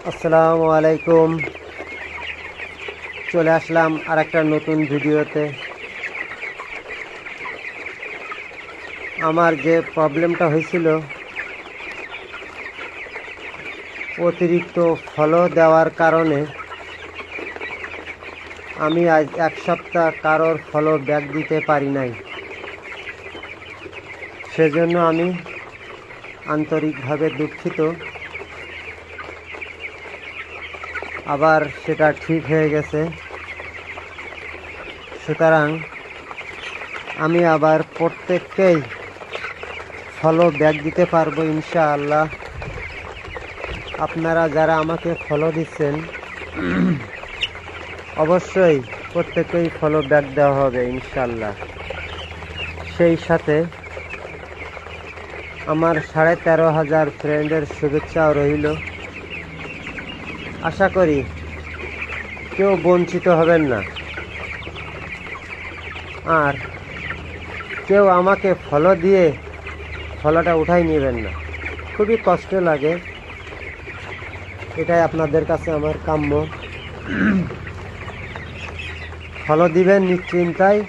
আসসালামু আলাইকুম। চলে আসলাম আরেকটা নতুন ভিডিওতে। আমার যে প্রবলেমটা হয়েছিল, অতিরিক্ত ফলো দেওয়ার কারণে আমি আজ এক সপ্তাহ কারোর ফলো ব্যাক দিতে পারি নাই। সেজন্য আমি আন্তরিকভাবে দুঃখিত। আবার সেটা ঠিক হয়ে গেছে, সুতরাং আমি আবার প্রত্যেককেই ফলো ব্যাক দিতে পারবো ইনশাআল্লাহ। আপনারা যারা আমাকে ফলো দিচ্ছেন অবশ্যই প্রত্যেকেই ফলো ব্যাক দেওয়া হবে ইনশাআল্লাহ। সেই সাথে আমার 13,500 ফ্রেন্ডের শুভেচ্ছাও রইল। আশা করি কেউ বঞ্চিত হবেন না, আর কেউ আমাকে ফলো দিয়ে ফলোটা উঠাই নেবেন না। খুবই কষ্ট লাগে, এটাই আপনাদের কাছে আমার কাম্য। ফলো দিবেন নিশ্চিন্তায়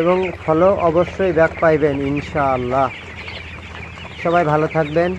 এবং ফলো অবশ্যই ব্যাক পাইবেন ইনশাআল্লাহ। সবাই ভালো থাকবেন।